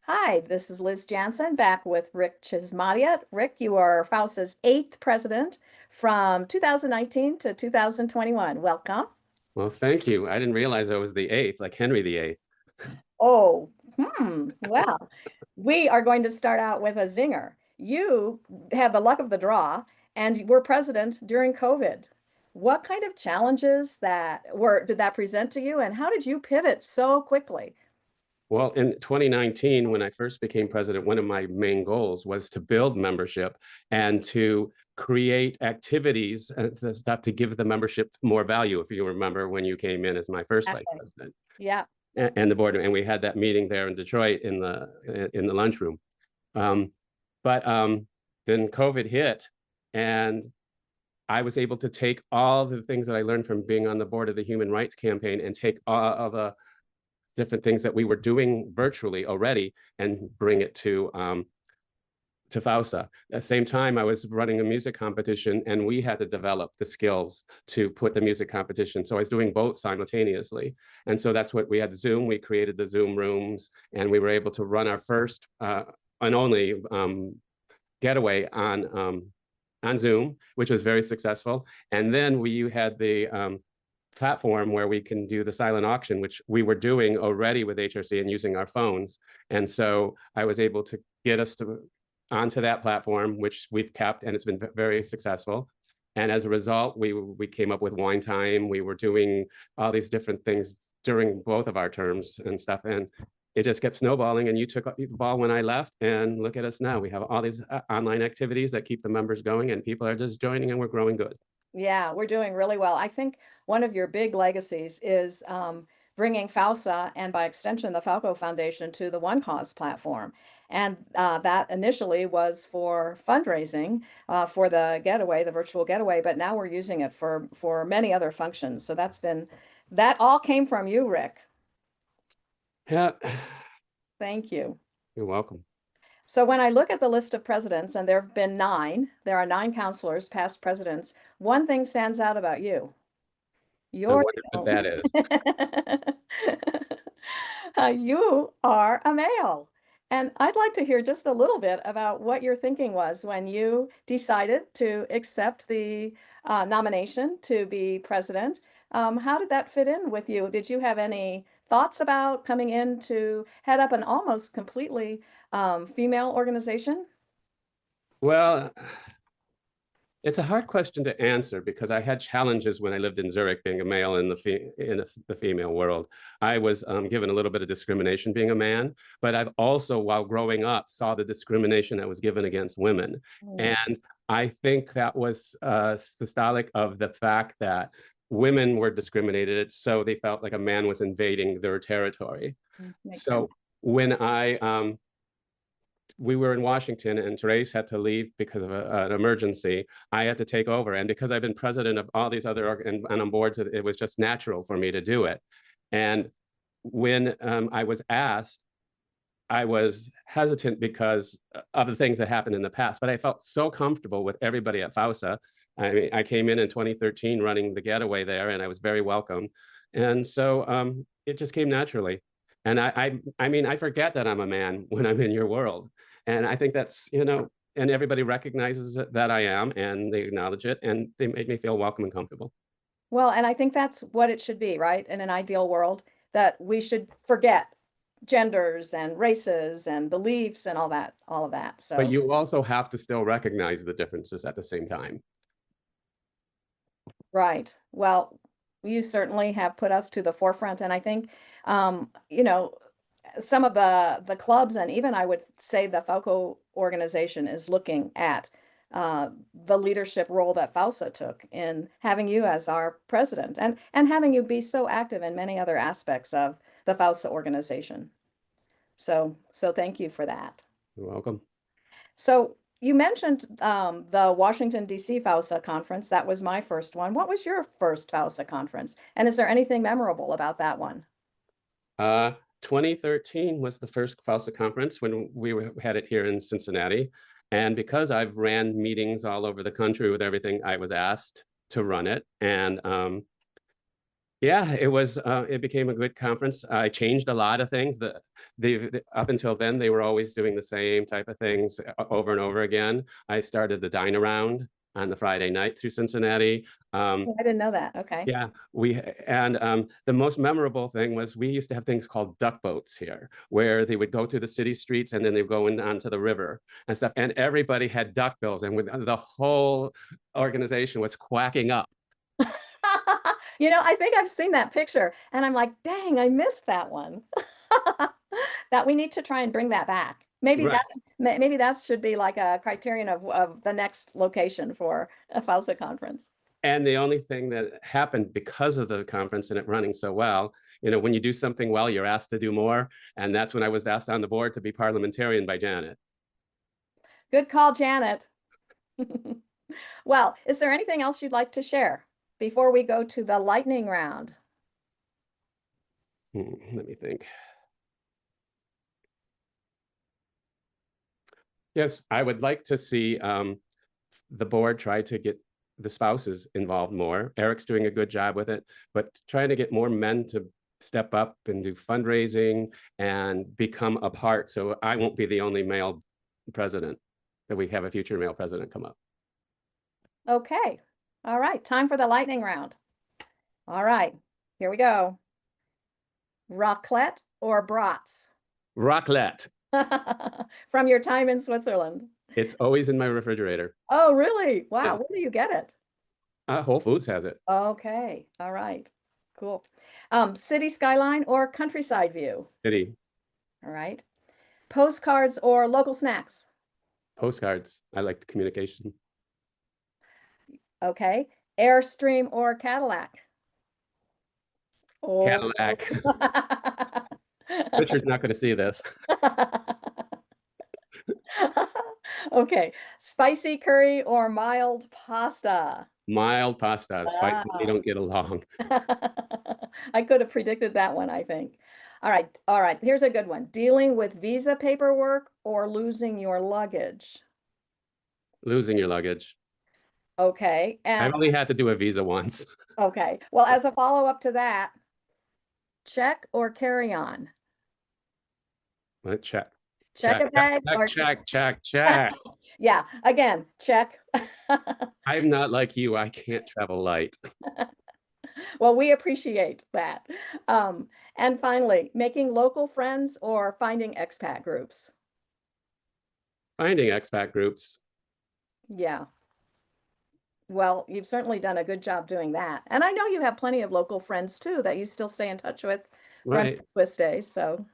Hi, this is Liz Jansen back with Rick Chizmadia. Rick, you are FAUSA's eighth president from 2019 to 2021. Welcome. Well, thank you. I didn't realize I was the eighth, like Henry the Eighth. Oh, well, we are going to start out with a zinger. You had the luck of the draw and were president during COVID. What kind of challenges did that present to you, and how did you pivot so quickly? Well, in 2019, when I first became president, one of my main goals was to build membership and to create activities to give the membership more value. If you remember when you came in as my first vice Exactly. president Yeah. and the board, and we had that meeting there in Detroit in the lunchroom. Um, but then COVID hit, and I was able to take all the things that I learned from being on the board of the Human Rights Campaign and take all of the different things that we were doing virtually already and bring it to FAUSA. At the same time, I was running a music competition, and we had to develop the skills to put the music competition. So I was doing both simultaneously. And so that's what we had Zoom. We created the Zoom rooms, and we were able to run our first and only getaway on Zoom, which was very successful. And then we had the platform where we can do the silent auction, which we were doing already with HRC and using our phones. And so I was able to get us onto that platform, which we've kept, and it's been very successful. And as a result, we came up with Wine Time. We were doing all these different things during both of our terms and stuff. And it just kept snowballing. And you took the ball when I left. And look at us now. We have all these online activities that keep the members going, and people are just joining, and we're growing good. Yeah, we're doing really well. I think one of your big legacies is bringing FAUSA and by extension the Falco Foundation to the One Cause platform. And that initially was for fundraising for the getaway, the virtual getaway, but now we're using it for many other functions. So that all came from you, Rick. Yeah, Thank you. you're welcome. So when I look at the list of presidents, and there have been nine, there are nine counselors, past presidents, one thing stands out about you. I You're wonder what that is. the you are a male. And I'd like to hear just a little bit about what your thinking was when you decided to accept the nomination to be president. How did that fit in with you? Did you have any thoughts about coming in to head up an almost completely female organization? Well, it's a hard question to answer because I had challenges when I lived in Zurich, being a male in the female world. I was given a little bit of discrimination being a man, but I've also, while growing up, saw the discrimination that was given against women, Mm, and I think that was systolic of the fact that women were discriminated, so they felt like a man was invading their territory. makes sense. So when I we were in Washington and Therese had to leave because of an emergency. I had to take over. And because I've been president of all these other and on boards, it was just natural for me to do it. And when I was asked, I was hesitant because of the things that happened in the past, but I felt so comfortable with everybody at FAUSA. I mean, I came in 2013 running the getaway there, and I was very welcome. And so it just came naturally. And I mean, I forget that I'm a man when I'm in your world. And I think that's, and everybody recognizes that I am, and they acknowledge it, and they make me feel welcome and comfortable. Well, and I think that's what it should be, right? In an ideal world, that we should forget genders and races and beliefs and all of that. But So, you also have to still recognize the differences at the same time. right. Well, you certainly have put us to the forefront, and I think, you know, some of the clubs, and even I would say the Falco organization is looking at the leadership role that FAUSA took in having you as our president and having you be so active in many other aspects of the FAUSA organization. So thank you for that. You're welcome. So you mentioned the Washington, D.C. FAUSA conference. That was my first one. What was your first FAUSA conference? And is there anything memorable about that one? 2013 was the first FAUSA conference when had it here in Cincinnati. And because I've ran meetings all over the country with everything, I was asked to run it. And Yeah, it became a good conference. I changed a lot of things. Up until then, they were always doing the same type of things over and over again. I started the dine around on the Friday night through Cincinnati. Oh, I didn't know that. Okay. Yeah, the most memorable thing was we used to have things called duck boats here, where they would go through the city streets and then they'd go in onto the river and stuff. And everybody had duck bills, and the whole organization was quacking up. I think I've seen that picture and I'm like, dang, I missed that one. That we need to try and bring that back. Right. Maybe that should be like a criterion of the next location for a FAUSA conference. And the only thing that happened because of the conference and it running so well, when you do something well, you're asked to do more. And that's when I was asked on the board to be parliamentarian by Janet. Good call, Janet. Well, is there anything else you'd like to share before we go to the lightning round? Let me think. Yes, I would like to see the board try to get the spouses involved more. Eric's doing a good job with it, but trying to get more men to step up and do fundraising and become a part. So I won't be the only male president, that we have a future male president come up. Okay. All right. Time for the lightning round. All right. Here we go. Raclette or brats? Raclette. From your time in Switzerland. It's always in my refrigerator. Oh, really? Wow. Yeah. Where do you get it? Whole Foods has it. Okay. All right. Cool. City skyline or countryside view? City. All right. Postcards or local snacks? Postcards. I like the communication. Okay. Airstream or Cadillac? Oh. Cadillac. Richard's not going to see this. Okay. Spicy curry or mild pasta? Mild pasta. Spicy, they Ah. don't get along. I could have predicted that one, I think. All right. All right. Here's a good one. Dealing with visa paperwork or losing your luggage? Losing your luggage. Okay. I've And only had to do a visa once. okay. Well, as a follow-up to that, check or carry on? Let's check. Check Check, a check, bag check, or check, check, check. yeah, again, check. I'm not like you. I can't travel light. Well, we appreciate that. And finally, making local friends or finding expat groups. Finding expat groups. Yeah. Well, you've certainly done a good job doing that. And I know you have plenty of local friends too that you still stay in touch with from Right. Swiss days. So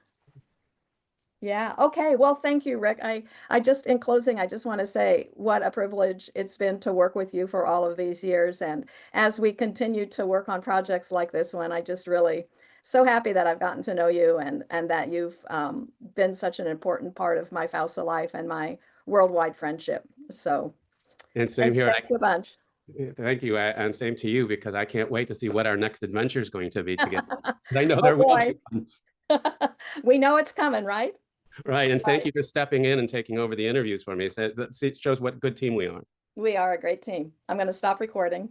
yeah. Okay. Well, thank you, Rick. I just, in closing, I just want to say what a privilege it's been to work with you for all of these years. And as we continue to work on projects like this one, I just really so happy that I've gotten to know you and that you've been such an important part of my FAUSA life and my worldwide friendship. So And same here. thanks a bunch. Thank you. And same to you, because I can't wait to see what our next adventure is going to be together. I know Oh there will boy. be one. We know it's coming, right? Right. And thank you for stepping in and taking over the interviews for me. So it shows what good team we are. We are a great team. I'm going to stop recording.